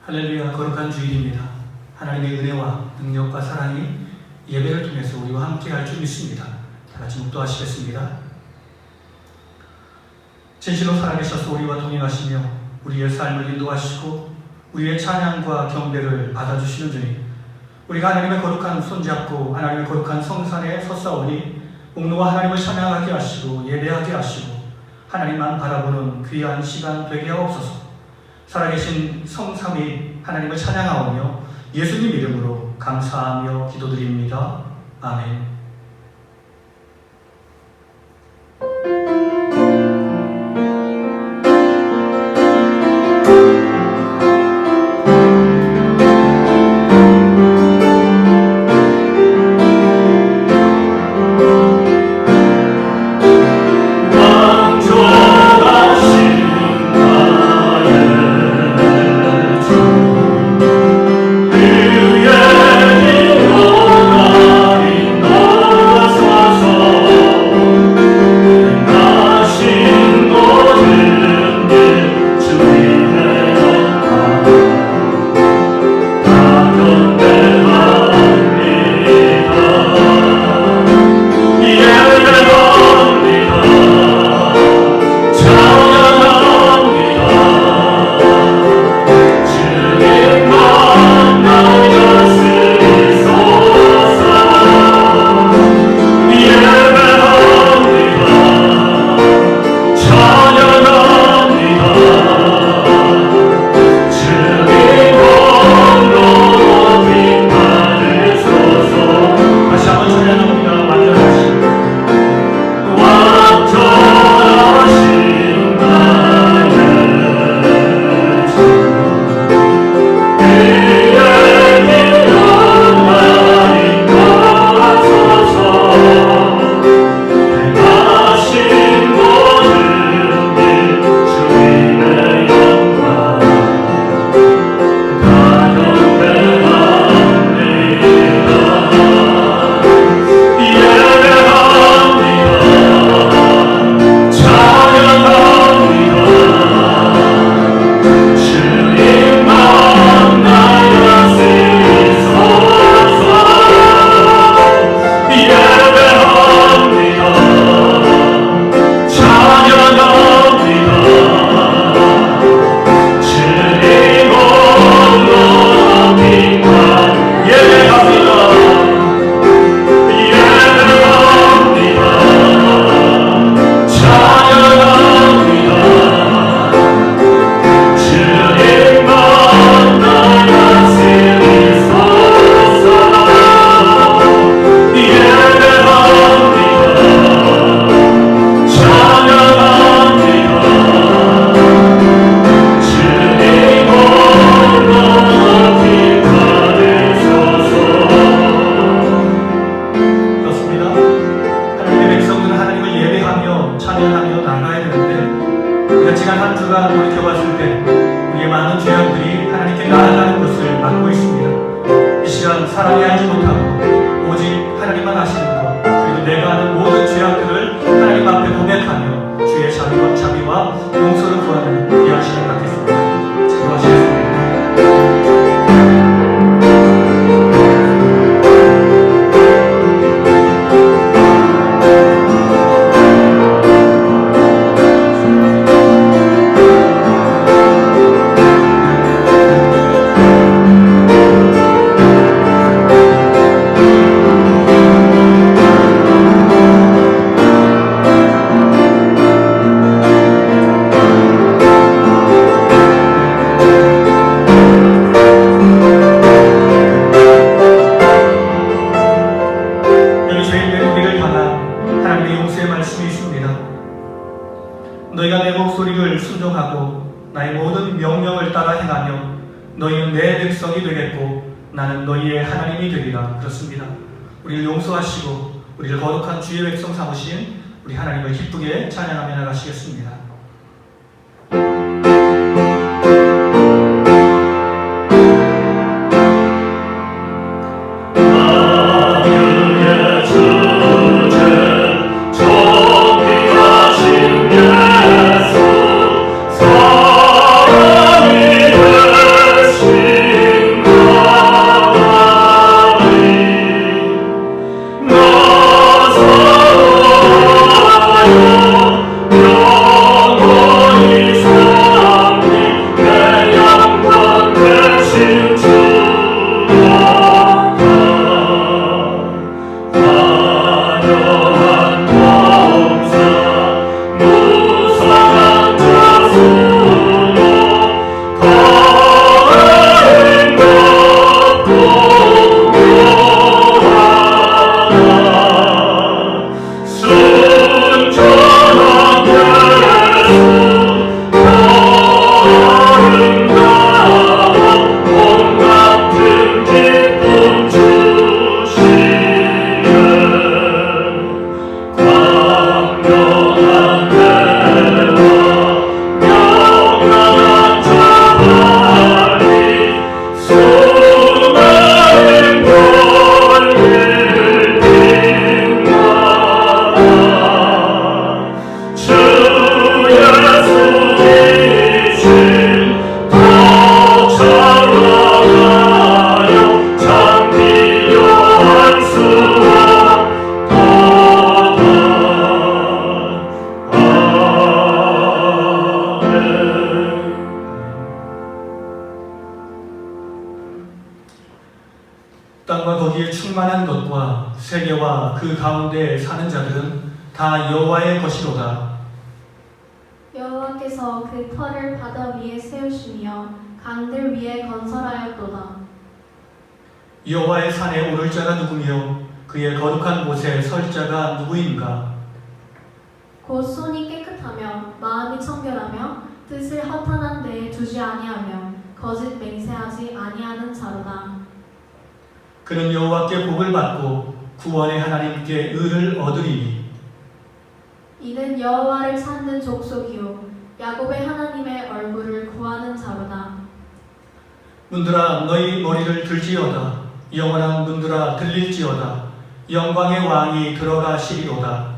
할렐루야, 거룩한 주일입니다. 하나님의 은혜와 능력과 사랑이 예배를 통해서 우리와 함께 할 줄 믿습니다. 다 같이 묵도하시겠습니다. 진실로 살아계셔서 우리와 동행하시며 우리의 삶을 인도하시고 우리의 찬양과 경배를 받아주시는 주님, 우리가 하나님의 거룩한 손잡고 하나님의 거룩한 성산에 섰사오니 옥노와 하나님을 찬양하게 하시고 예배하게 하시고 하나님만 바라보는 귀한 시간 되게 하옵소서. 살아계신 성삼위 하나님을 찬양하오며 예수님 이름으로 감사하며 기도드립니다. 아멘. 너희가 내 목소리를 순종하고 나의 모든 명령을 따라 행하며 너희는 내 백성이 되겠고 나는 너희의 하나님이 되리라. 그렇습니다. 우리를 용서하시고 우리를 거룩한 주의 백성 삼으신 우리 하나님을 기쁘게 찬양하며 나가시겠습니다. 사랑이 되시 땅과 거기에 충만한 것과 세계와 그 가운데 사는 자들은 다 여호와의 것이로다. 여호와께서 그 터를 바다 위에 세우시며 강들 위에 건설하였도다. 여호와의 산에 오를 자가 누구며 그의 거룩한 곳에 설 자가 누구인가? 곧 손이 깨끗하며 마음이 청결하며 뜻을 허탄한 데에 두지 아니하며 거짓 맹세하지 아니하는 자로다. 그는 여호와께 복을 받고 구원의 하나님께 의를 얻으리니 이는 여호와를 찾는 족속이요 야곱의 하나님의 얼굴을 구하는 자로다. 문들아 너희 머리를 들지어다. 영원한 문들아 들릴지어다. 영광의 왕이 들어가시리로다.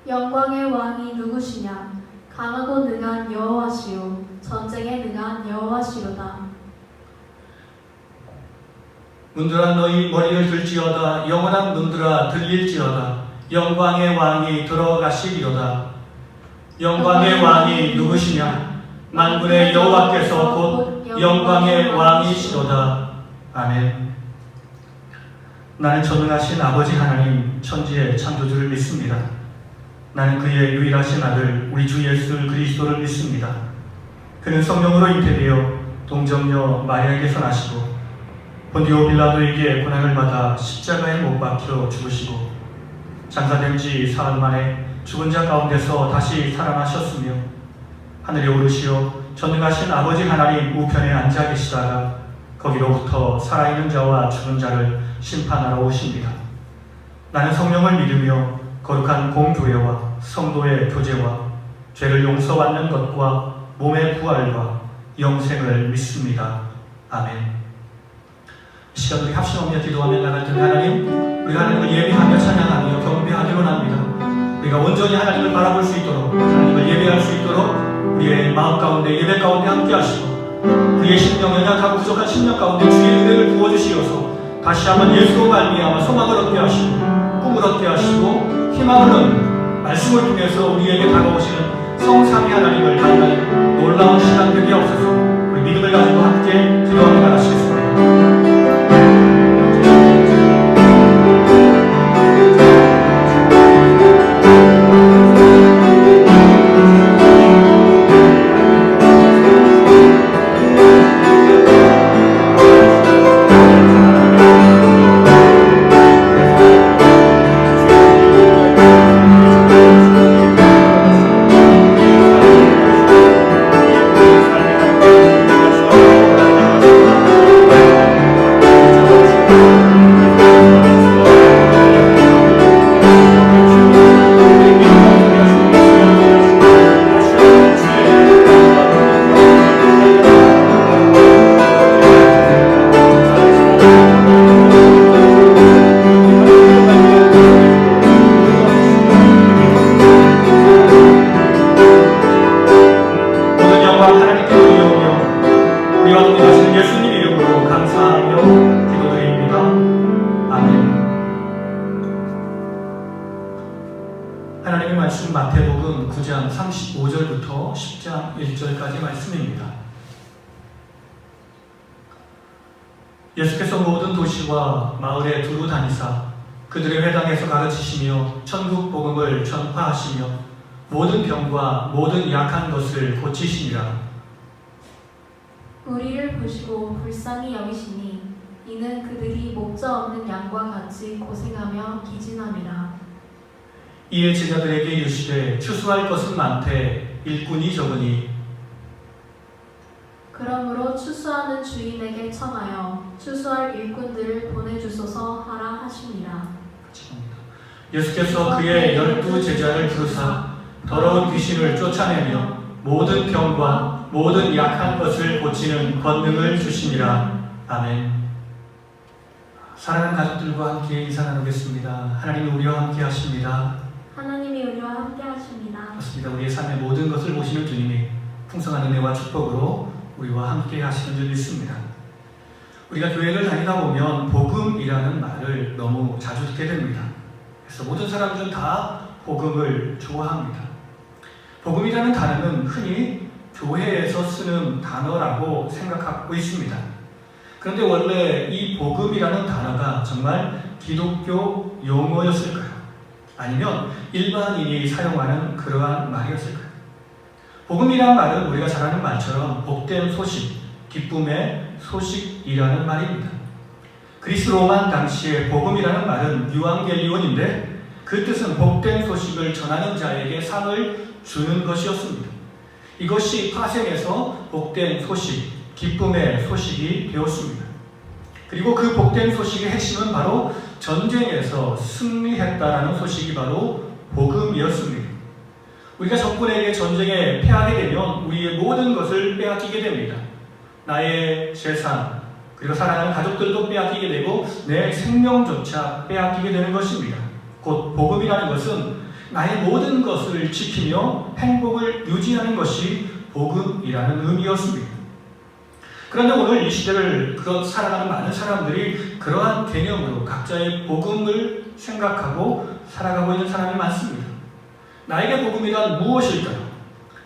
영광의 왕이 누구시냐? 강하고 능한 여호와시요 전쟁에 능한 여호와시로다. 문들아 너희 머리를 들지어다. 영원한 문들아 들릴지어다. 영광의 왕이 들어가시리로다. 영광의 왕이 누구시냐? 만군의 여호와께서 곧 영광의 왕이시로다. 아멘. 나는 전능하신 아버지 하나님 천지의 창조주를 믿습니다. 나는 그의 유일하신 아들 우리 주 예수 그리스도를 믿습니다. 그는 성령으로 잉태되어 동정녀 마리아에게서 나시고 본디오 빌라도에게 고난을 받아 십자가에 못 박혀 죽으시고 장사된 지 사흘 만에 죽은 자 가운데서 다시 살아나셨으며 하늘에 오르시어 전능하신 아버지 하나님 우편에 앉아 계시다가 거기로부터 살아있는 자와 죽은 자를 심판하러 오십니다. 나는 성령을 믿으며 거룩한 공교회와 성도의 교제와 죄를 용서받는 것과 몸의 부활과 영생을 믿습니다. 아멘. 이 시간 우리 합심하며 기도하며 나갈 텐데 하나님, 우리가 하나님을 예배하며 찬양하며 경배하기로 합니다. 우리가 온전히 하나님을 바라볼 수 있도록, 하나님을 예배할 수 있도록 우리의 마음 가운데 예배 가운데 함께 하시고 우리의 심령 연약하고 부족한 심령 가운데 주의 은혜를 부어주시어서 다시 한번 예수로 말미암아 소망을 얻게 하시고 꿈을 얻게 하시고 희망을 얻는 말씀을 통해서 우리에게 다가오시는 성삼위 하나님을 만나는 놀라운 시간 되게 하옵소서. 우리 믿음을 가지고 함께 기도하며 나가시겠습니다. 하나님의 말씀 마태복음 9장 35절부터 10장 1절까지 말씀입니다. 예수께서 모든 도시와 마을에 두루 다니사 그들의 회당에서 가르치시며 천국 복음을 전파하시며 모든 병과 모든 약한 것을 고치시니라. 우리를 보시고 불쌍히 여기시니 이는 그들이 목자 없는 양과 같이 고생하며 기진함이라. 이에 제자들에게 이르시되 추수할 것은 많되 일꾼이 적으니 그러므로 추수하는 주인에게 청하여 추수할 일꾼들을 보내주소서 하라 하시니라. 예수께서 그의 12 제자를 부르사 더러운 귀신을 쫓아내며 모든 병과 모든 약한 것을 고치는 권능을 주시니라. 아멘. 사랑하는 가족들과 함께 인사 나누겠습니다. 하나님이 우리와 함께 하십니다. 하나님이 우리와 함께 하십니다. 그렇습니다. 우리의 삶의 모든 것을 보시는 주님이 풍성한 은혜와 축복으로 우리와 함께 하시는 줄 믿습니다. 우리가 교회를 다니다 보면 복음이라는 말을 너무 자주 듣게 됩니다. 그래서 모든 사람들은 다 복음을 좋아합니다. 복음이라는 단어는 흔히 교회에서 쓰는 단어라고 생각하고 있습니다. 그런데 원래 이 복음이라는 단어가 정말 기독교 용어였을까요? 아니면 일반인이 사용하는 그러한 말이었을까요? 복음이란 말은 우리가 잘 아는 말처럼 복된 소식, 기쁨의 소식이라는 말입니다. 그리스 로만 당시에 복음이라는 말은 유앙겔리온인데 그 뜻은 복된 소식을 전하는 자에게 상을 주는 것이었습니다. 이것이 파생해서 복된 소식, 기쁨의 소식이 되었습니다. 그리고 그 복된 소식의 핵심은 바로 전쟁에서 승리했다라는 소식이 바로 복음이었습니다. 우리가 적군에게 전쟁에 패하게 되면 우리의 모든 것을 빼앗기게 됩니다. 나의 재산, 그리고 사랑하는 가족들도 빼앗기게 되고 내 생명조차 빼앗기게 되는 것입니다. 곧 복음이라는 것은 나의 모든 것을 지키며 행복을 유지하는 것이 복음이라는 의미였습니다. 그런데 오늘 이 시대를 살아가는 많은 사람들이 그러한 개념으로 각자의 복음을 생각하고 살아가고 있는 사람이 많습니다. 나에게 복음이란 무엇일까요?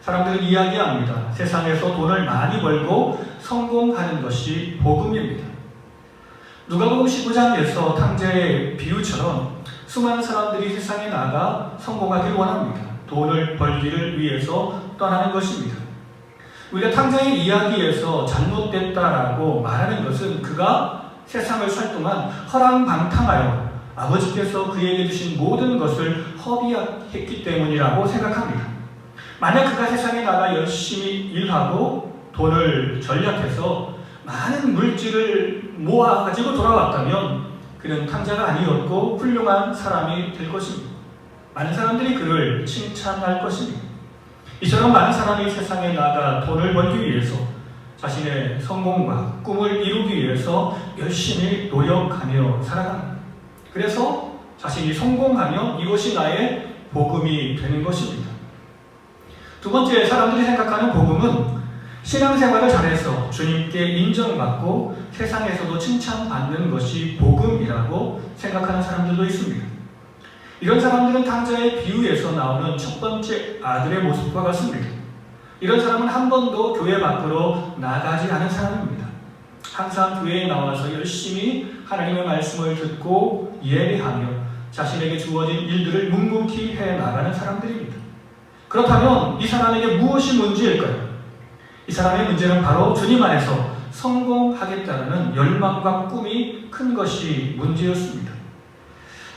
사람들은 이야기합니다. 세상에서 돈을 많이 벌고 성공하는 것이 복음입니다. 누가복음 15장에서 탕자의 비유처럼 수많은 사람들이 세상에 나가 성공하기를 원합니다. 돈을 벌기를 위해서 떠나는 것입니다. 우리가 탕자의 이야기에서 잘못됐다라고 말하는 것은 그가 세상을 살 동안 허랑방탕하여 아버지께서 그에게 주신 모든 것을 허비했기 때문이라고 생각합니다. 만약 그가 세상에 나가 열심히 일하고 돈을 전략해서 많은 물질을 모아가지고 돌아왔다면 그는 탕자가 아니었고 훌륭한 사람이 될 것입니다. 많은 사람들이 그를 칭찬할 것입니다. 이처럼 많은 사람이 세상에 나가 돈을 벌기 위해서 자신의 성공과 꿈을 이루기 위해서 열심히 노력하며 살아갑니다. 그래서 자신이 성공하면 이것이 나의 복음이 되는 것입니다. 두 번째, 사람들이 생각하는 복음은 신앙생활을 잘해서 주님께 인정받고 세상에서도 칭찬받는 것이 복음이라고 생각하는 사람들도 있습니다. 이런 사람들은 탕자의 비유에서 나오는 첫 번째 아들의 모습과 같습니다. 이런 사람은 한 번도 교회 밖으로 나가지 않은 사람입니다. 항상 교회에 나와서 열심히 하나님의 말씀을 듣고 예배하며 자신에게 주어진 일들을 묵묵히 해나가는 사람들입니다. 그렇다면 이 사람에게 무엇이 문제일까요? 이 사람의 문제는 바로 주님 안에서 성공하겠다는 열망과 꿈이 큰 것이 문제였습니다.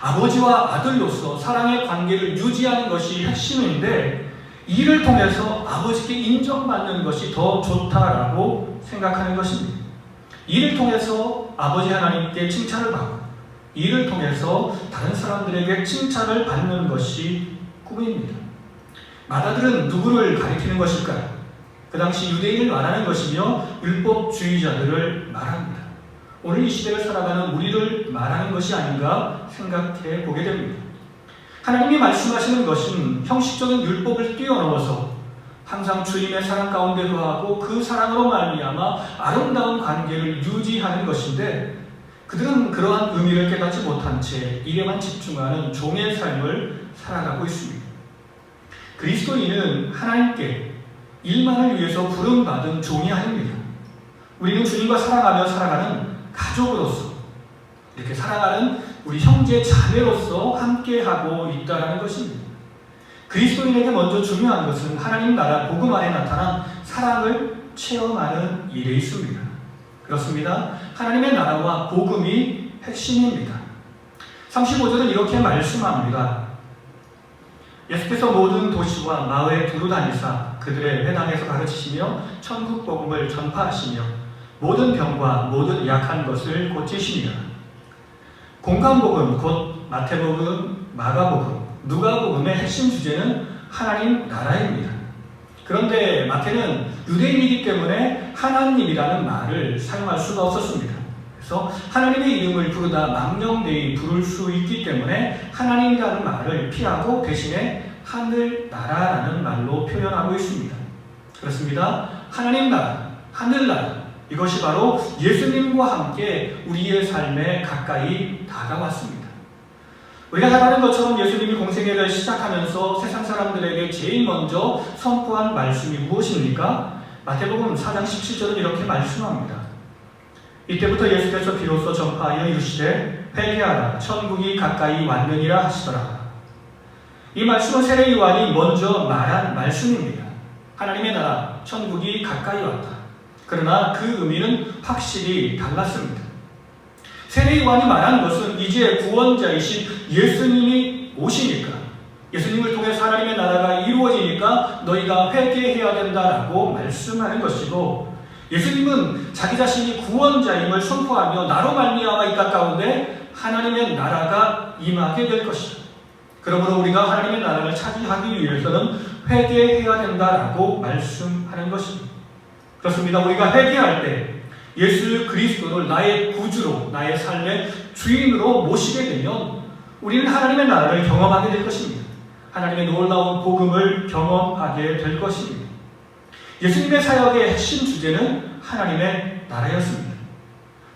아버지와 아들로서 사랑의 관계를 유지하는 것이 핵심인데 이를 통해서 아버지께 인정받는 것이 더 좋다라고 생각하는 것입니다. 이를 통해서 아버지 하나님께 칭찬을 받고 이를 통해서 다른 사람들에게 칭찬을 받는 것이 꿈입니다. 마다들은 누구를 가리키는 것일까요? 그 당시 유대인을 말하는 것이며 율법주의자들을 말합니다. 오늘 이 시대를 살아가는 우리를 말하는 것이 아닌가 생각해 보게 됩니다. 하나님이 말씀하시는 것은 형식적인 율법을 뛰어넘어서 항상 주님의 사랑 가운데 거하고 그 사랑으로 말미암아 아름다운 관계를 유지하는 것인데 그들은 그러한 의미를 깨닫지 못한 채 일에만 집중하는 종의 삶을 살아가고 있습니다. 그리스도인은 하나님께 일만을 위해서 부름받은 종이 아닙니다. 우리는 주님과 사랑하며 살아가는 가족으로서 이렇게 사랑하는 우리 형제 자매로서 함께하고 있다는 것입니다. 그리스도인에게 먼저 중요한 것은 하나님 나라 복음 안에 나타난 사랑을 체험하는 일에 있습니다. 그렇습니다. 하나님의 나라와 복음이 핵심입니다. 35절은 이렇게 말씀합니다. 예수께서 모든 도시와 마을에 두루 다니사 그들의 회당에서 가르치시며 천국 복음을 전파하시며 모든 병과 모든 약한 것을 고치시니라. 공간복음 곧 마태복음, 마가복음, 누가복음의 핵심 주제는 하나님 나라입니다. 그런데 마태는 유대인이기 때문에 하나님이라는 말을 사용할 수가 없었습니다. 그래서 하나님의 이름을 부르다 망령되이 부를 수 있기 때문에 하나님이라는 말을 피하고 대신에 하늘나라라는 말로 표현하고 있습니다. 그렇습니다. 하나님 나라, 하늘나라, 이것이 바로 예수님과 함께 우리의 삶에 가까이 다가왔습니다. 우리가 잘 아는 것처럼 예수님이 공생애를 시작하면서 세상 사람들에게 제일 먼저 선포한 말씀이 무엇입니까? 마태복음 4장 17절은 이렇게 말씀합니다. 이때부터 예수께서 비로소 전파하여 이르시되 회개하라 천국이 가까이 왔느니라 하시더라. 이 말씀은 세례 요한이 먼저 말한 말씀입니다. 하나님의 나라 천국이 가까이 왔다. 그러나 그 의미는 확실히 달랐습니다. 세례 요한이 말한 것은 이제 구원자이신 예수님이 오시니까, 예수님을 통해서 하나님의 나라가 이루어지니까 너희가 회개해야 된다라고 말씀하는 것이고, 예수님은 자기 자신이 구원자임을 선포하며 나로 말미암아 이 땅 가운데 하나님의 나라가 임하게 될 것이다. 그러므로 우리가 하나님의 나라를 차지하기 위해서는 회개해야 된다라고 말씀하는 것입니다. 그렇습니다. 우리가 회개할 때 예수 그리스도를 나의 구주로, 나의 삶의 주인으로 모시게 되면 우리는 하나님의 나라를 경험하게 될 것입니다. 하나님의 놀라운 복음을 경험하게 될 것입니다. 예수님의 사역의 핵심 주제는 하나님의 나라였습니다.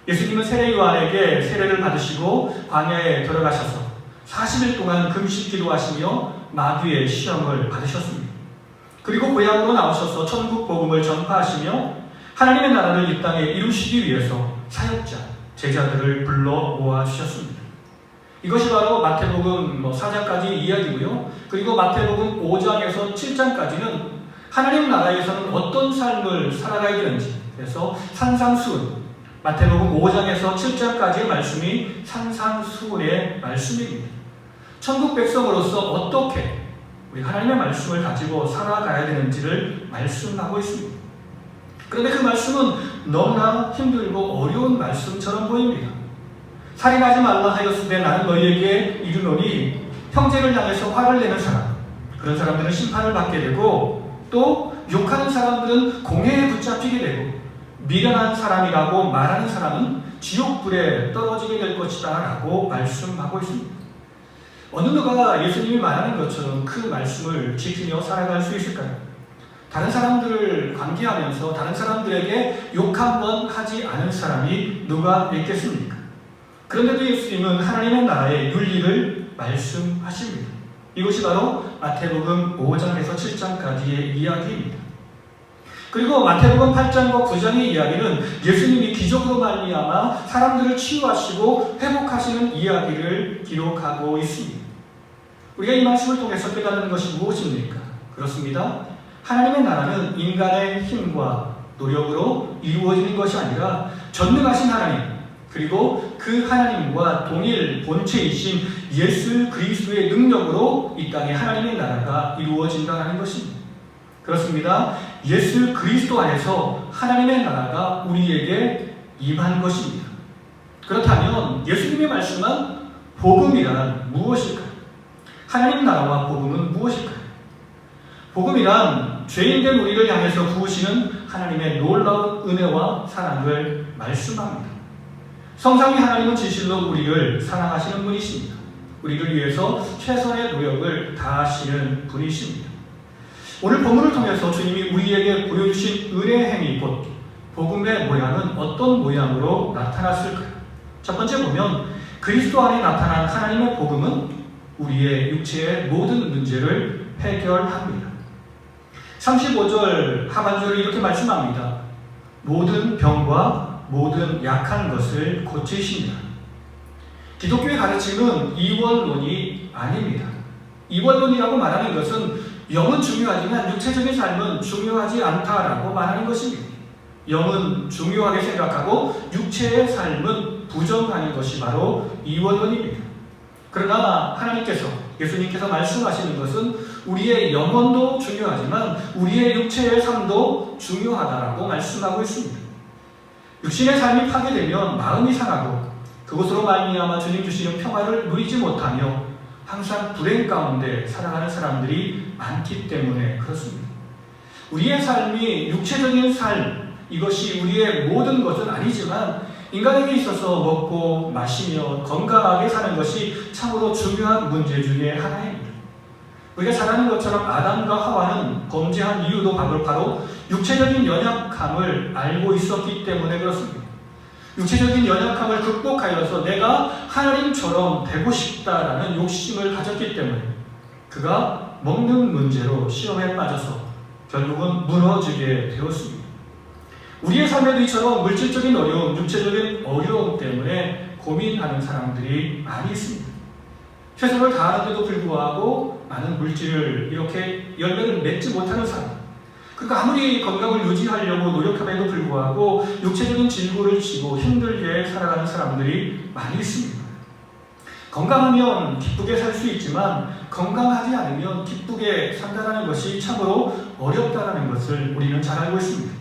예수님은 세례 요한에게 세례를 받으시고 광야에 들어가셔서 40일 동안 금식 기도하시며 마귀의 시험을 받으셨습니다. 그리고 고향으로 나오셔서 천국 복음을 전파하시며 하나님의 나라를 이 땅에 이루시기 위해서 사역자, 제자들을 불러 모아주셨습니다. 이것이 바로 마태복음 4장까지 이야기고요. 그리고 마태복음 5장에서 7장까지는 하나님 나라에서는 어떤 삶을 살아가야 되는지, 그래서 산상수훈, 마태복음 5장에서 7장까지의 말씀이 산상수훈의 말씀입니다. 천국 백성으로서 어떻게 우리 하나님의 말씀을 가지고 살아가야 되는지를 말씀하고 있습니다. 그런데 그 말씀은 너무나 힘들고 어려운 말씀처럼 보입니다. 살인하지 말라 하였으되 나는 너희에게 이르노니 형제를 향해서 화를 내는 사람, 그런 사람들은 심판을 받게 되고, 또 욕하는 사람들은 공회에 붙잡히게 되고, 미련한 사람이라고 말하는 사람은 지옥불에 떨어지게 될 것이다 라고 말씀하고 있습니다. 어느 누가 예수님이 말하는 것처럼 그 말씀을 지키며 살아갈 수 있을까요? 다른 사람들을 관계하면서 다른 사람들에게 욕 한 번 하지 않은 사람이 누가 있겠습니까? 그런데도 예수님은 하나님의 나라의 윤리를 말씀하십니다. 이것이 바로 마태복음 5장에서 7장까지의 이야기입니다. 그리고 마태복음 8장과 9장의 이야기는 예수님이 기적으로 말미암아 사람들을 치유하시고 회복하시는 이야기를 기록하고 있습니다. 우리가 이 말씀을 통해서 깨닫는 것이 무엇입니까? 그렇습니다. 하나님의 나라는 인간의 힘과 노력으로 이루어지는 것이 아니라 전능하신 하나님, 그리고 그 하나님과 동일 본체이신 예수 그리스도의 능력으로 이 땅에 하나님의 나라가 이루어진다는 것입니다. 그렇습니다. 예수 그리스도 안에서 하나님의 나라가 우리에게 임한 것입니다. 그렇다면 예수님의 말씀한 복음이란 무엇일까요? 하나님 나라와 복음은 무엇일까요? 복음이란 죄인된 우리를 향해서 부으시는 하나님의 놀라운 은혜와 사랑을 말씀합니다. 성삼위 하나님은 진실로 우리를 사랑하시는 분이십니다. 우리를 위해서 최선의 노력을 다하시는 분이십니다. 오늘 본문을 통해서 주님이 우리에게 보여주신 은혜의 행위 곧 복음의 모양은 어떤 모양으로 나타났을까요? 첫 번째 보면 그리스도 안에 나타난 하나님의 복음은 우리의 육체의 모든 문제를 해결합니다. 35절 하반절을 이렇게 말씀합니다. 모든 병과 모든 약한 것을 고치십니다. 기독교의 가르침은 이원론이 아닙니다. 이원론이라고 말하는 것은 영은 중요하지만 육체적인 삶은 중요하지 않다라고 말하는 것입니다. 영은 중요하게 생각하고 육체의 삶은 부정하는 것이 바로 이원론입니다. 그러나 하나님께서, 예수님께서 말씀하시는 것은 우리의 영혼도 중요하지만 우리의 육체의 삶도 중요하다라고 말씀하고 있습니다. 육신의 삶이 파괴되면 마음이 상하고 그것으로 말미암아 주님 주시는 평화를 누리지 못하며 항상 불행 가운데 살아가는 사람들이 많기 때문에 그렇습니다. 우리의 삶이 육체적인 삶, 이것이 우리의 모든 것은 아니지만 인간에게 있어서 먹고 마시며 건강하게 사는 것이 참으로 중요한 문제 중에 하나입니다. 우리가 잘 아는 것처럼 아담과 하와는 범죄한 이유도 바로 육체적인 연약함을 알고 있었기 때문에 그렇습니다. 육체적인 연약함을 극복하여서 내가 하나님처럼 되고 싶다라는 욕심을 가졌기 때문에 그가 먹는 문제로 시험에 빠져서 결국은 무너지게 되었습니다. 우리의 삶에도 이처럼 물질적인 어려움, 육체적인 어려움 때문에 고민하는 사람들이 많이 있습니다. 최선을 다하는데도 불구하고 많은 물질을 이렇게 열매를 맺지 못하는 사람, 그러니까 아무리 건강을 유지하려고 노력함에도 불구하고 육체적인 질구를 지고 힘들게 살아가는 사람들이 많이 있습니다. 건강하면 기쁘게 살 수 있지만 건강하지 않으면 기쁘게 산다는 것이 참으로 어렵다는 것을 우리는 잘 알고 있습니다.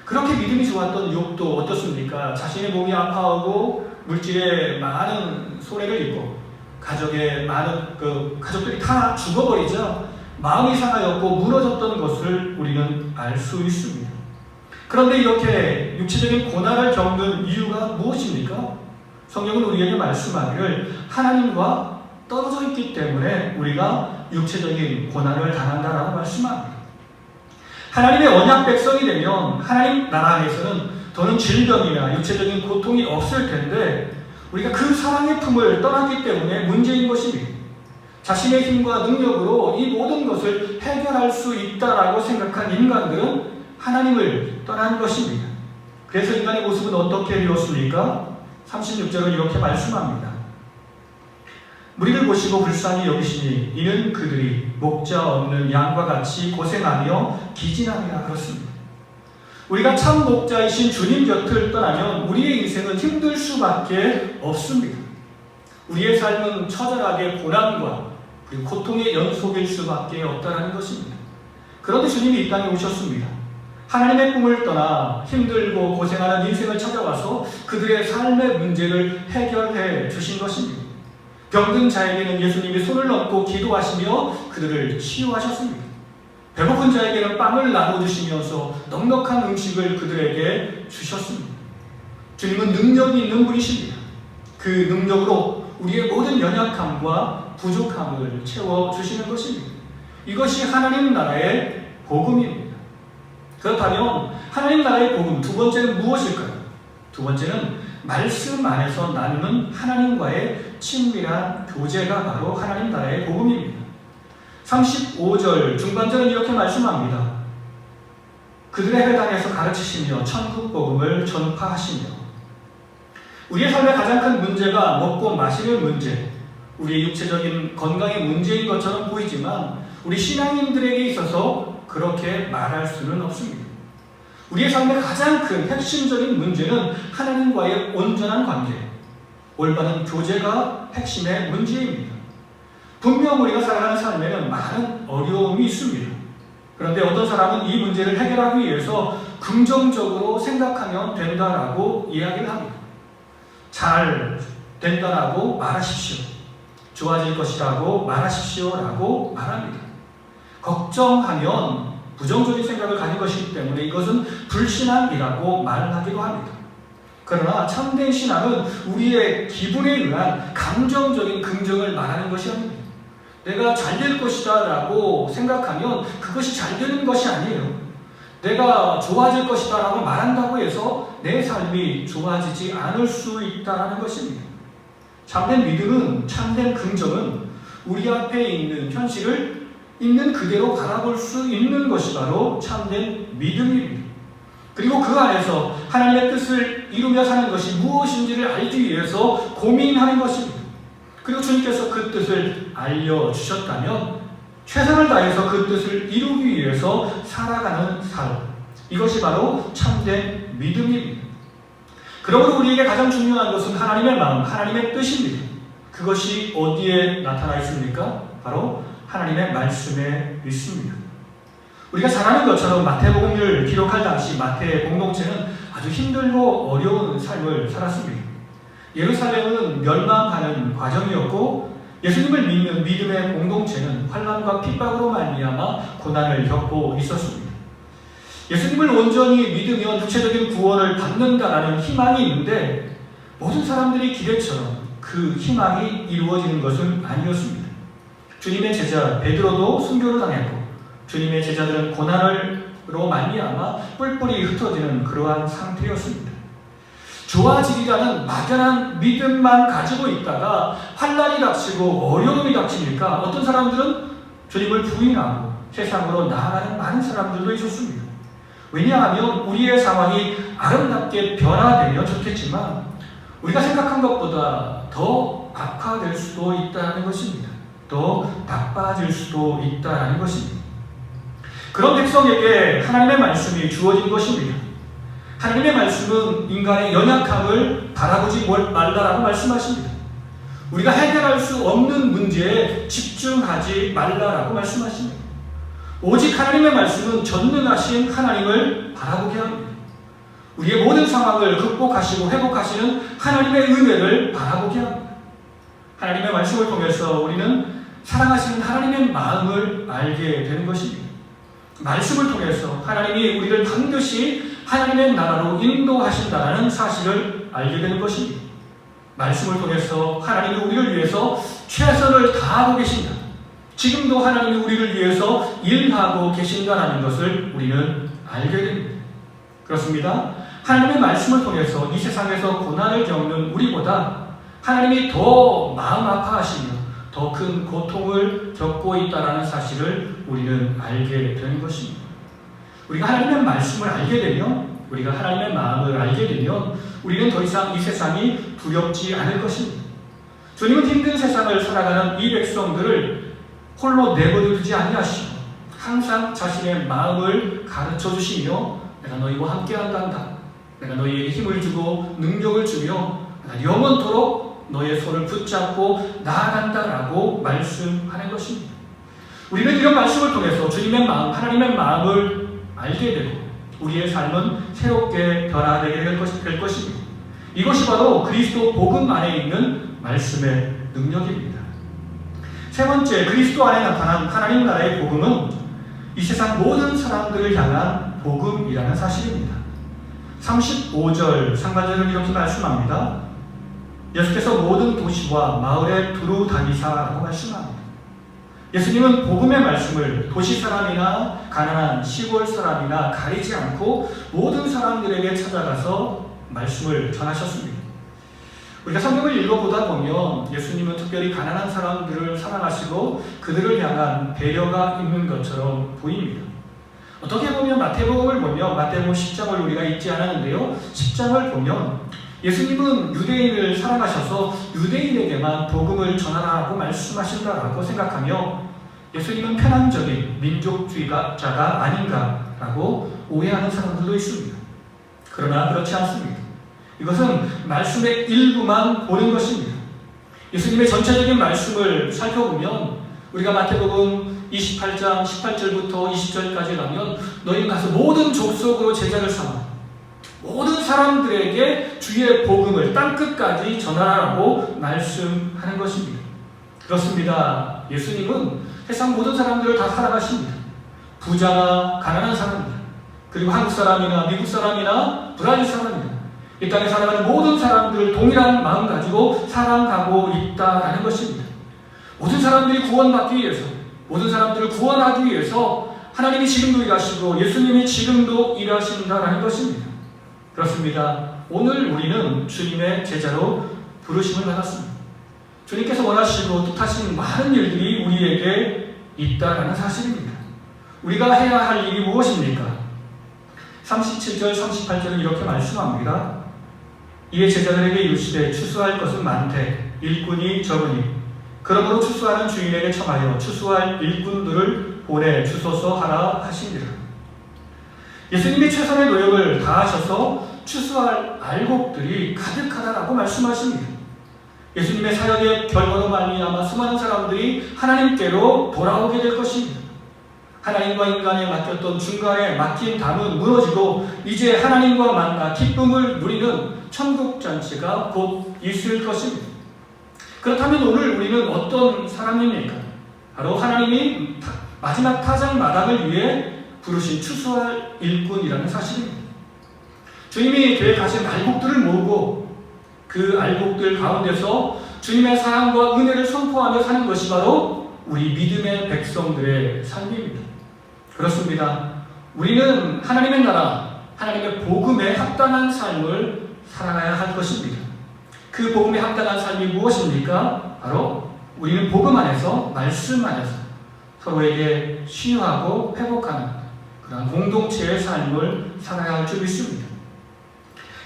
그렇게 믿음이 좋았던 욥도 어떻습니까? 자신의 몸이 아파하고 물질에 많은 손해를 입고 가족의 많은 가족들이 다 죽어버리자 마음이 상하였고 무너졌던 것을 우리는 알 수 있습니다. 그런데 이렇게 육체적인 고난을 겪는 이유가 무엇입니까? 성경은 우리에게 말씀하기를 하나님과 떨어져 있기 때문에 우리가 육체적인 고난을 당한다라고 말씀합니다. 하나님의 언약 백성이 되면 하나님 나라 안에서는 더는 질병이나 육체적인 고통이 없을 텐데 우리가 그 사랑의 품을 떠났기 때문에 문제인 것입니다. 자신의 힘과 능력으로 이 모든 것을 해결할 수 있다라고 생각한 인간들은 하나님을 떠난 것입니다. 그래서 인간의 모습은 어떻게 되었습니까? 36절은 이렇게 말씀합니다. 무리를 보시고 불쌍히 여기시니 이는 그들이 목자 없는 양과 같이 고생하며 기진함이라 그렇습니다. 우리가 참 목자이신 주님 곁을 떠나면 우리의 인생은 힘들 수밖에 없습니다. 우리의 삶은 처절하게 고난과 그리고 고통의 연속일 수밖에 없다는 것입니다. 그런데 주님이 이 땅에 오셨습니다. 하나님의 꿈을 떠나 힘들고 고생하는 인생을 찾아와서 그들의 삶의 문제를 해결해 주신 것입니다. 병든 자에게는 예수님이 손을 얹고 기도하시며 그들을 치유하셨습니다. 배고픈 자에게는 빵을 나눠주시면서 넉넉한 음식을 그들에게 주셨습니다. 주님은 능력이 있는 분이십니다. 그 능력으로 우리의 모든 연약함과 부족함을 채워주시는 것입니다. 이것이 하나님 나라의 복음입니다. 그렇다면 하나님 나라의 복음 두 번째는 무엇일까요? 두 번째는 말씀 안에서 나누는 하나님과의 친밀한 교제가 바로 하나님 나라의 복음입니다. 35절 중반절은 이렇게 말씀합니다. 그들의 회당에서 가르치시며 천국 복음을 전파하시며. 우리의 삶의 가장 큰 문제가 먹고 마시는 문제, 우리의 육체적인 건강의 문제인 것처럼 보이지만 우리 신앙인들에게 있어서 그렇게 말할 수는 없습니다. 우리의 삶의 가장 큰 핵심적인 문제는 하나님과의 온전한 관계, 올바른 교제가 핵심의 문제입니다. 분명 우리가 살아가는 삶에는 많은 어려움이 있습니다. 그런데 어떤 사람은 이 문제를 해결하기 위해서 긍정적으로 생각하면 된다라고 이야기를 합니다. 잘 된다라고 말하십시오. 좋아질 것이라고 말하십시오라고 말합니다. 걱정하면 부정적인 생각을 가진 것이기 때문에 이것은 불신앙이라고 말하기도 합니다. 그러나 참된 신앙은 우리의 기분에 의한 감정적인 긍정을 말하는 것이 아닙니다. 내가 잘 될 것이다 라고 생각하면 그것이 잘 되는 것이 아니에요. 내가 좋아질 것이다 라고 말한다고 해서 내 삶이 좋아지지 않을 수 있다는 것입니다. 참된 믿음은, 참된 긍정은 우리 앞에 있는 현실을 있는 그대로 바라볼 수 있는 것이 바로 참된 믿음입니다. 그리고 그 안에서 하나님의 뜻을 이루며 사는 것이 무엇인지를 알기 위해서 고민하는 것입니다. 그리고 주님께서 그 뜻을 알려주셨다면 최선을 다해서 그 뜻을 이루기 위해서 살아가는 삶, 이것이 바로 참된 믿음입니다. 그러므로 우리에게 가장 중요한 것은 하나님의 마음, 하나님의 뜻입니다. 그것이 어디에 나타나 있습니까? 바로 하나님의 말씀에 있습니다. 우리가 잘 아는 것처럼 마태복음을 기록할 당시 마태의 공동체는 아주 힘들고 어려운 삶을 살았습니다. 예루살렘은 멸망하는 과정이었고 예수님을 믿는 믿음의 공동체는 환난과 핍박으로 말미암아 고난을 겪고 있었습니다. 예수님을 온전히 믿으면 육체적인 구원을 받는다라는 희망이 있는데 모든 사람들이 기대처럼 그 희망이 이루어지는 것은 아니었습니다. 주님의 제자 베드로도 순교를 당했고 주님의 제자들은 고난으로 말미암아 뿔뿔이 흩어지는 그러한 상태였습니다. 좋아지리라는 막연한 믿음만 가지고 있다가 환난이 닥치고 어려움이 닥치니까 어떤 사람들은 주님을 부인하고 세상으로 나아가는 많은 사람들도 있었습니다. 왜냐하면 우리의 상황이 아름답게 변화되면 좋겠지만 우리가 생각한 것보다 더 악화될 수도 있다는 것입니다. 더 나빠질 수도 있다는 것입니다. 그런 백성에게 하나님의 말씀이 주어진 것입니다. 하나님의 말씀은 인간의 연약함을 바라보지 말라라고 말씀하십니다. 우리가 해결할 수 없는 문제에 집중하지 말라라고 말씀하십니다. 오직 하나님의 말씀은 전능하신 하나님을 바라보게 합니다. 우리의 모든 상황을 극복하시고 회복하시는 하나님의 은혜를 바라보게 합니다. 하나님의 말씀을 통해서 우리는 사랑하시는 하나님의 마음을 알게 되는 것입니다. 말씀을 통해서 하나님이 우리를 반드시 하나님의 나라로 인도하신다는 사실을 알게 되는 것입니다. 말씀을 통해서 하나님이 우리를 위해서 최선을 다하고 계신다. 지금도 하나님이 우리를 위해서 일하고 계신다는 것을 우리는 알게 됩니다. 그렇습니다. 하나님의 말씀을 통해서 이 세상에서 고난을 겪는 우리보다 하나님이 더 마음 아파하시며 더 큰 고통을 겪고 있다는 사실을 우리는 알게 되는 것입니다. 우리가 하나님의 말씀을 알게 되면, 우리가 하나님의 마음을 알게 되면 우리는 더 이상 이 세상이 두렵지 않을 것입니다. 주님은 힘든 세상을 살아가는 이 백성들을 홀로 내버려두지 아니하시고 항상 자신의 마음을 가르쳐 주시며 내가 너희와 함께 한단다. 내가 너희에게 힘을 주고 능력을 주며 내가 영원토록 너의 손을 붙잡고 나아간다라고 말씀하는 것입니다. 우리는 이런 말씀을 통해서 주님의 마음, 하나님의 마음을 알게 되고 우리의 삶은 새롭게 변화되게 될 것입니다. 이것이 바로 그리스도 복음 안에 있는 말씀의 능력입니다. 세 번째, 그리스도 안에 나타난 하나님 나라의 복음은 이 세상 모든 사람들을 향한 복음이라는 사실입니다. 35절 상반절을 이렇게 말씀합니다. 예수께서 모든 도시와 마을에 두루 다니사라고 말씀합니다. 예수님은 복음의 말씀을 도시 사람이나 가난한 시골 사람이나 가리지 않고 모든 사람들에게 찾아가서 말씀을 전하셨습니다. 우리가 성경을 읽어보다 보면 예수님은 특별히 가난한 사람들을 사랑하시고 그들을 향한 배려가 있는 것처럼 보입니다. 어떻게 보면 마태복음을 보면 마태복음 10장을 우리가 읽지 않았는데요. 10장을 보면 예수님은 유대인을 사랑하셔서 유대인에게만 복음을 전하라고 말씀하신다라고 생각하며 예수님은 편향적인 민족주의자가 아닌가라고 오해하는 사람들도 있습니다. 그러나 그렇지 않습니다. 이것은 말씀의 일부만 보는 것입니다. 예수님의 전체적인 말씀을 살펴보면 우리가 마태복음 28장 18절부터 20절까지 가면 너희는 가서 모든 족속으로 제자를 삼아 모든 사람들에게 주의 복음을 땅끝까지 전하라고 말씀하는 것입니다. 그렇습니다. 예수님은 세상 모든 사람들을 다 사랑하십니다. 부자나 가난한 사람이나 그리고 한국 사람이나 미국 사람이나 브라질 사람이나 이 땅에 살아가는 모든 사람들을 동일한 마음 가지고 사랑하고 있다는 것입니다. 모든 사람들이 구원받기 위해서 모든 사람들을 구원하기 위해서 하나님이 지금도 일하시고 예수님이 지금도 일하신다는 것입니다. 그렇습니다. 오늘 우리는 주님의 제자로 부르심을 받았습니다. 주님께서 원하시고 뜻하신 많은 일들이 우리에게 있다는 사실입니다. 우리가 해야 할 일이 무엇입니까? 37절, 38절은 이렇게 말씀합니다. 이에 제자들에게 이르시되 추수할 것은 많되 일꾼이 적으니 그러므로 추수하는 주인에게 청하여 추수할 일꾼들을 보내 주소서 하라 하시니라. 예수님이 최선의 노력을 다하셔서 추수할 알곡들이 가득하다라고 말씀하십니다. 예수님의 사역의 결과로 말미암아 수많은 사람들이 하나님께로 돌아오게 될 것입니다. 하나님과 인간에 맡겼던 중간에 막힌 담은 무너지고 이제 하나님과 만나 기쁨을 누리는 천국잔치가 곧 있을 것입니다. 그렇다면 오늘 우리는 어떤 사람입니까? 바로 하나님이 마지막 타작 마당을 위해 부르신 추수할 일꾼이라는 사실입니다. 주님이 계획하신 알곡들을 모으고 그 알곡들 가운데서 주님의 사랑과 은혜를 선포하며 사는 것이 바로 우리 믿음의 백성들의 삶입니다. 그렇습니다. 우리는 하나님의 나라, 하나님의 복음에 합당한 삶을 살아가야 할 것입니다. 그 복음에 합당한 삶이 무엇입니까? 바로 우리는 복음 안에서, 말씀 안에서 서로에게 치유하고 회복하는 그런 공동체의 삶을 살아야 할 줄 믿습니다.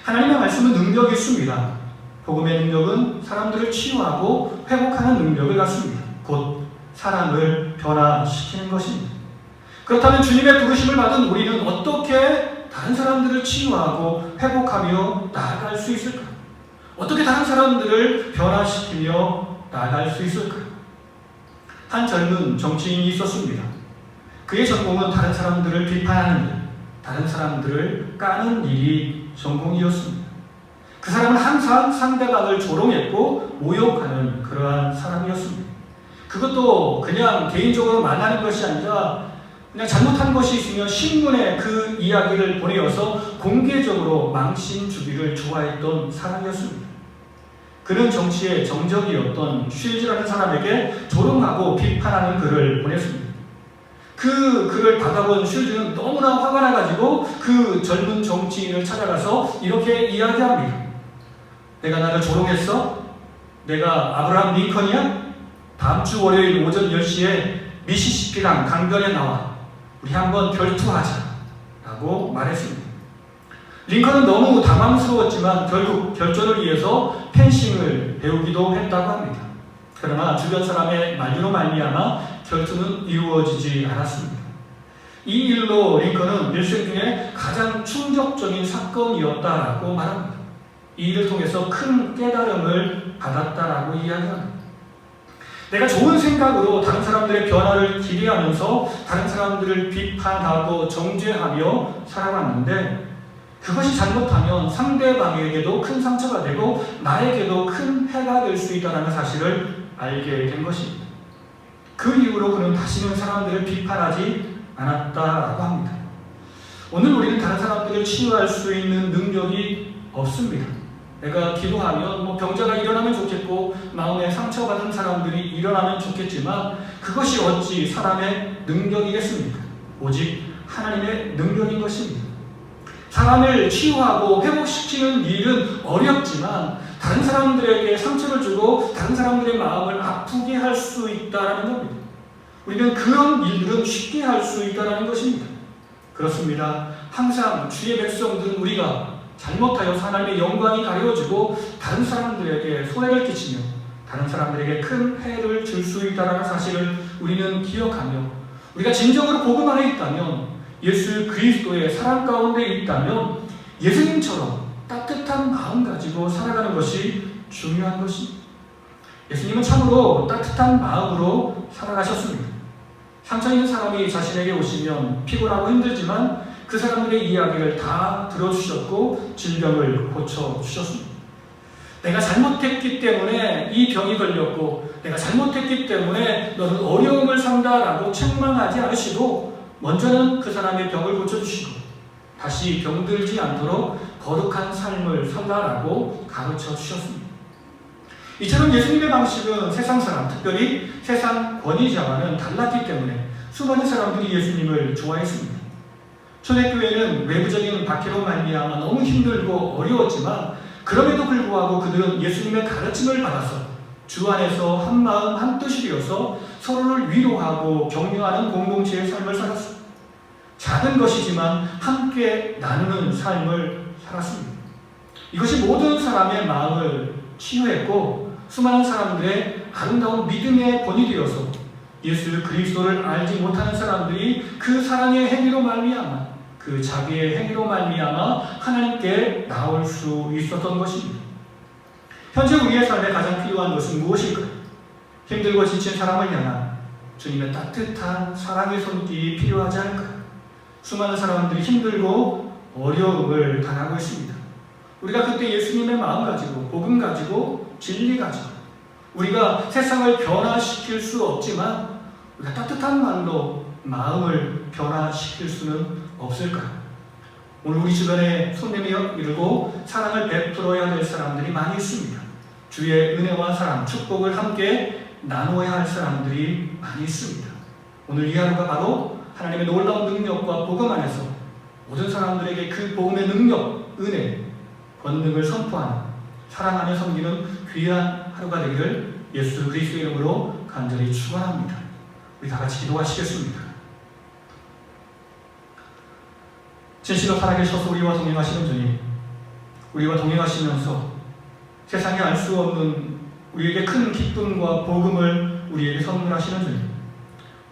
하나님의 말씀은 능력이 있습니다. 복음의 능력은 사람들을 치유하고 회복하는 능력을 갖습니다. 곧 사람을 변화시키는 것입니다. 그렇다면 주님의 부르심을 받은 우리는 어떻게 다른 사람들을 치유하고 회복하며 나아갈 수 있을까요? 어떻게 다른 사람들을 변화시키며 나아갈 수 있을까요? 한 젊은 정치인이 있었습니다. 그의 전공은 다른 사람들을 비판하는 일, 다른 사람들을 까는 일이 전공이었습니다. 그 사람은 항상 상대방을 조롱했고 모욕하는 그러한 사람이었습니다. 그것도 그냥 개인적으로 만나는 것이 아니라 그냥 잘못한 것이 있으면 신문에 그 이야기를 보내어서 공개적으로 망신 주기를 좋아했던 사람이었습니다. 그는 정치에 정적이었던 쉴즈라는 사람에게 조롱하고 비판하는 글을 보냈습니다. 그 글을 받아본 쉴즈는 너무나 화가 나가지고 그 젊은 정치인을 찾아가서 이렇게 이야기합니다. 내가 나를 조롱했어? 내가 아브라함 링컨이야? 다음 주 월요일 오전 10시에 미시시피강 강변에 나와 우리 한번 결투하자 라고 말했습니다. 링컨은 너무 당황스러웠지만 결국 결전을 위해서 펜싱을 배우기도 했다고 합니다. 그러나 주변 사람의 만류로 말미암아 결투는 이루어지지 않았습니다. 이 일로 링컨은 일생 중에 가장 충격적인 사건이었다라고 말합니다. 이 일을 통해서 큰 깨달음을 받았다라고 이야기합니다. 내가 좋은 생각으로 다른 사람들의 변화를 기대하면서 다른 사람들을 비판하고 정죄하며 살아왔는데 그것이 잘못하면 상대방에게도 큰 상처가 되고 나에게도 큰 해가 될 수 있다는 사실을 알게 된 것입니다. 그 이후로 그는 다시는 사람들을 비판하지 않았다라고 합니다. 오늘 우리는 다른 사람들을 치유할 수 있는 능력이 없습니다. 내가 기도하면 병자가 일어나면 좋겠고 마음에 상처받은 사람들이 일어나면 좋겠지만 그것이 어찌 사람의 능력이겠습니까? 오직 하나님의 능력인 것입니다. 사람을 치유하고 회복시키는 일은 어렵지만 다른 사람들에게 상처를 주고 다른 사람들의 마음을 아프게 할 수 있다는 겁니다. 우리는 그런 일들은 쉽게 할 수 있다는 것입니다. 그렇습니다. 항상 주의 백성들은 우리가 잘못하여서 하나님의 영광이 가려지고 다른 사람들에게 손해를 끼치며 다른 사람들에게 큰 해를 줄 수 있다는 사실을 우리는 기억하며 우리가 진정으로 복음 안에 있다면 예수 그리스도의 사랑 가운데 있다면 예수님처럼 따뜻한 마음 가지고 살아가는 것이 중요한 것입니다. 예수님은 참으로 따뜻한 마음으로 살아가셨습니다. 상처 있는 사람이 자신에게 오시면 피곤하고 힘들지만 그 사람들의 이야기를 다 들어주셨고 질병을 고쳐주셨습니다. 내가 잘못했기 때문에 이 병이 걸렸고 내가 잘못했기 때문에 너는 어려움을 산다라고 책망하지 않으시고 먼저는 그 사람의 병을 고쳐주시고 다시 병들지 않도록 거룩한 삶을 살라라고 가르쳐 주셨습니다. 이처럼 예수님의 방식은 세상 사람, 특별히 세상 권위자와는 달랐기 때문에 수많은 사람들이 예수님을 좋아했습니다. 초대교회는 외부적인 박해로 말미암아 너무 힘들고 어려웠지만 그럼에도 불구하고 그들은 예수님의 가르침을 받아서 주 안에서 한 마음 한 뜻이 되어서 서로를 위로하고 격려하는 공동체의 삶을 살았습니다. 작은 것이지만 함께 나누는 삶을 살았습니다. 이것이 모든 사람의 마음을 치유했고 수많은 사람들의 아름다운 믿음의 본이 되어서 예수 그리스도를 알지 못하는 사람들이 그 사랑의 행위로 말미암아 그 자기의 행위로 말미암아 하나님께 나올 수 있었던 것입니다. 현재 우리의 삶에 가장 필요한 것은 무엇일까요? 힘들고 지친 사람을 향한 주님의 따뜻한 사랑의 손길이 필요하지 않을까요? 수많은 사람들이 힘들고 어려움을 당하고 있습니다. 우리가 그때 예수님의 마음 가지고 복음 가지고 진리 가지고 우리가 세상을 변화시킬 수 없지만 우리가 따뜻한 말로 마음을 변화시킬 수는 없을까요? 오늘 우리 주변에 손 내밀고 사랑을 베풀어야 될 사람들이 많이 있습니다. 주의 은혜와 사랑, 축복을 함께 나누어야 할 사람들이 많이 있습니다. 오늘 이 하루가 바로 하나님의 놀라운 능력과 복음 안에서 모든 사람들에게 그 복음의 능력, 은혜, 권능을 선포하는 사랑하며 섬기는 귀한 하루가 되기를 예수 그리스도의 이름으로 간절히 축원합니다. 우리 다 같이 기도하시겠습니다. 진실로 살아계셔서 우리와 동행하시는 주님, 우리와 동행하시면서 세상에 알 수 없는 우리에게 큰 기쁨과 복음을 우리에게 선물하시는 주님,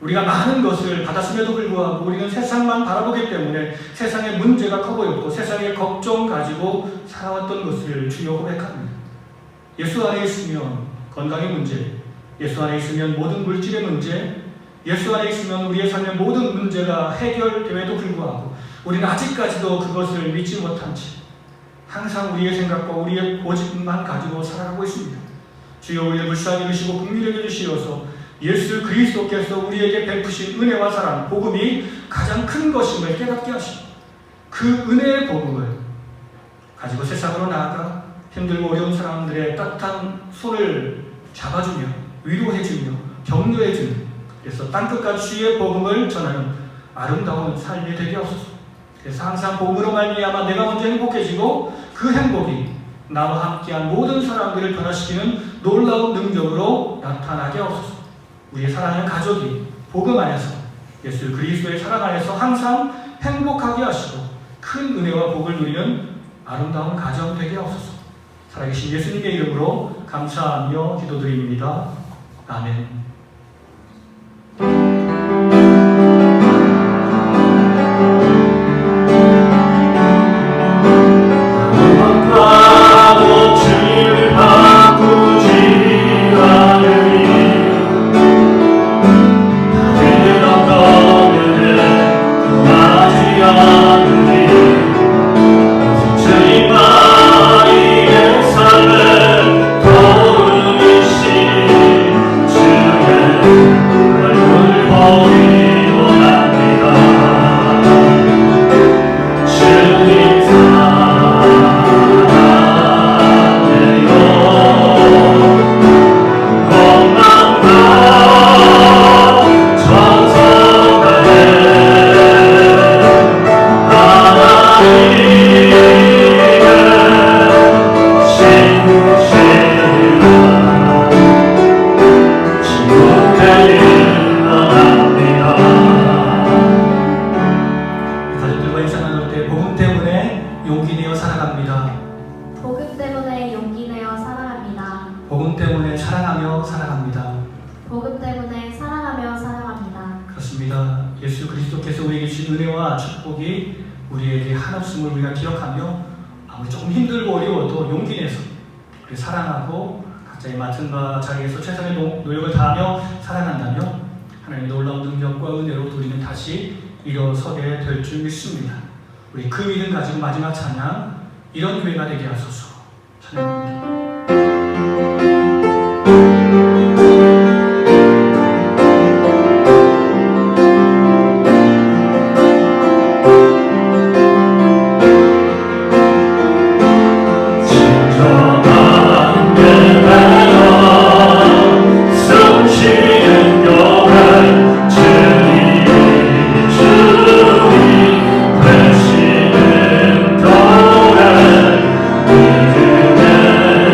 우리가 많은 것을 받았음에도 불구하고 우리는 세상만 바라보기 때문에 세상의 문제가 커 보였고 세상의 걱정 가지고 살아왔던 것을 주여 고백합니다. 예수 안에 있으면 건강의 문제, 예수 안에 있으면 모든 물질의 문제, 예수 안에 있으면 우리의 삶의 모든 문제가 해결됨에도 불구하고 우리는 아직까지도 그것을 믿지 못한 채 항상 우리의 생각과 우리의 고집만 가지고 살아가고 있습니다. 주여 우리를 불쌍히 여기시고 긍휼히 여기시어서 예수 그리스도께서 우리에게 베푸신 은혜와 사랑, 복음이 가장 큰 것임을 깨닫게 하시고 그 은혜의 복음을 가지고 세상으로 나아가 힘들고 어려운 사람들의 따뜻한 손을 잡아주며 위로해주며 격려해주며 그래서 땅끝까지 주의 복음을 전하는 아름다운 삶이 되게 하옵소서. 그래서 항상 복음으로 말미암아 내가 먼저 행복해지고 그 행복이 나와 함께한 모든 사람들을 변화시키는 놀라운 능력으로 나타나게 하옵소서. 우리의 사랑하는 가족이 복음 안에서 예수 그리스도의 사랑 안에서 항상 행복하게 하시고 큰 은혜와 복을 누리는 아름다운 가정 되게 하옵소서. 살아계신 예수님의 이름으로 감사하며 기도드립니다. 아멘. 예수 그리스도께서 우리에게 주신 은혜와 축복이 우리에게 한없음을 우리가 기억하며 아무리 조금 힘들고 어려워도 용기 내서 우리 사랑하고 각자의 맡은 바 자리에서 최선의 노력을 다하며 살아간다면 하나님의 놀라운 능력과 은혜로 우리는 다시 일어서게 될 줄 믿습니다. 우리 그 믿음 가지고 마지막 찬양 이런 교회가 되게 하소서. 찬양합니다. 주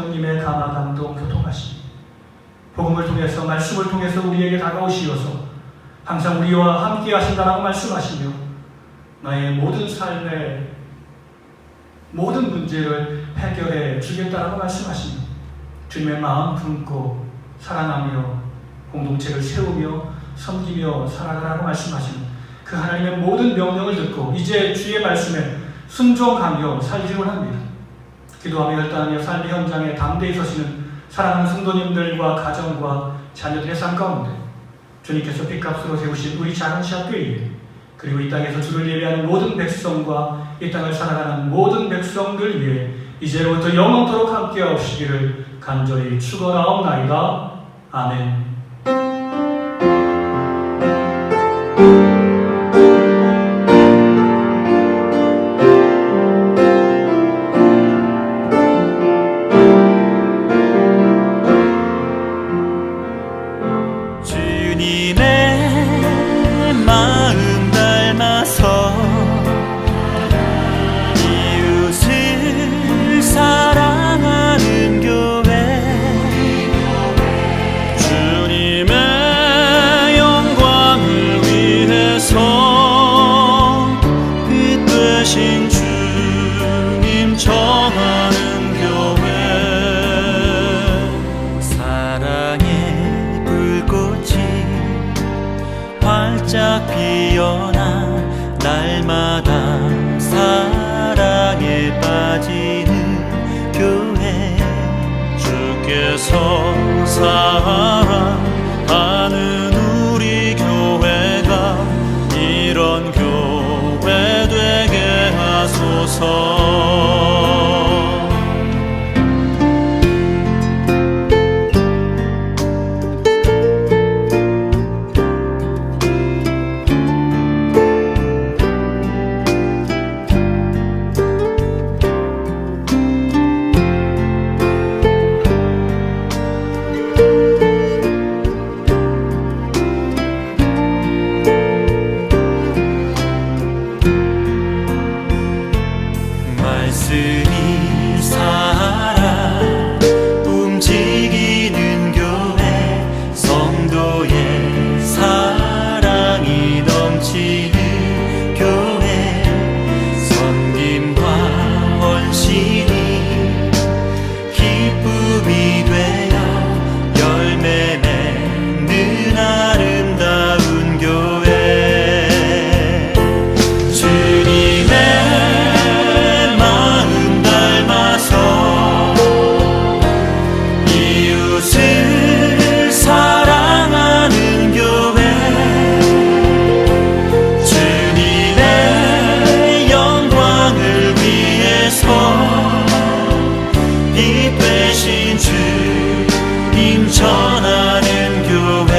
성령님의 감화 감동 교통하시니 복음을 통해서 말씀을 통해서 우리에게 다가오시어서 항상 우리와 함께 하신다라고 말씀하시며 나의 모든 삶의 모든 문제를 해결해 주겠다라고 말씀하시며 주님의 마음 품고 사랑하며 공동체를 세우며 섬기며 살아가라고 말씀하시는 그 하나님의 모든 명령을 듣고 이제 주의 말씀에 순종하며 살기 원합니다. 기도하며 결단하며 삶의 현장에 담대히 서시는 사랑하는 성도님들과 가정과 자녀들의 삶 가운데 주님께서 핏값으로 세우신 우리 작은 시합교회 그리고 이 땅에서 주를 예배하는 모든 백성과 이 땅을 살아가는 모든 백성들 위해 이제로부터 영원토록 함께 하시기를 간절히 축원하옵나이다. 아멘. 활짝 피어나 날마다 사랑에 빠지는 교회 주께서 사랑하는 우리 교회가 이런 교회 되게 하소서. 말씀이 살아 움직이는 교회 성도의 사랑이 넘치는 교회 섬김과 헌신이 기쁨이 되어 열매 맺는 아름다운 교회 주님의 이웃을 사랑하는 교회 주님의 영광을 위해서 빛 되신 주님 전하는 교회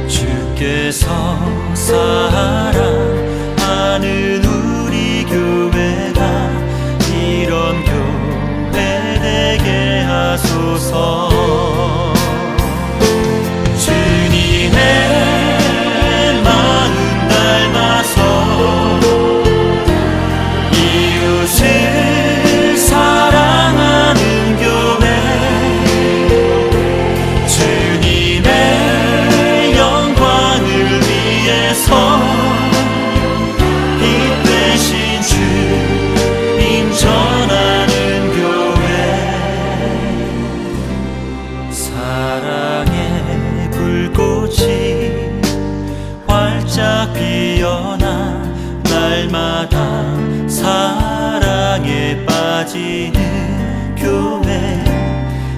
주께서 사랑하는 우리 교회가 이런 교회 되게 하소서. 주님의 마음 닮아서 이웃을 사랑하는 교회 주님의 영광을 위해서 빛 되신 주님 전하는 교회 사랑의 불꽃이 활짝 피어나 날마다 사랑에 빠지는 교회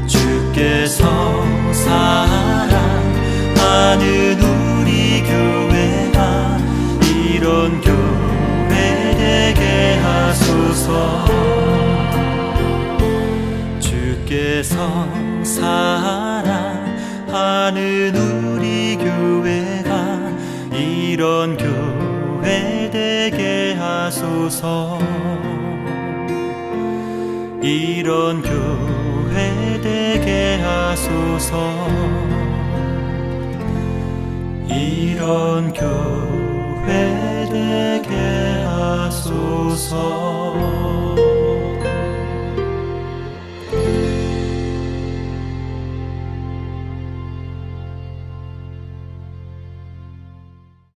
주께서 사랑하는 우리 교회가 이런 교회 되게 하소서. 주께서 사랑하는 우리 교회가 이런 교회 되게 하소서. 이런 교회 되게 하소서. 이런 교회 되게 하소서.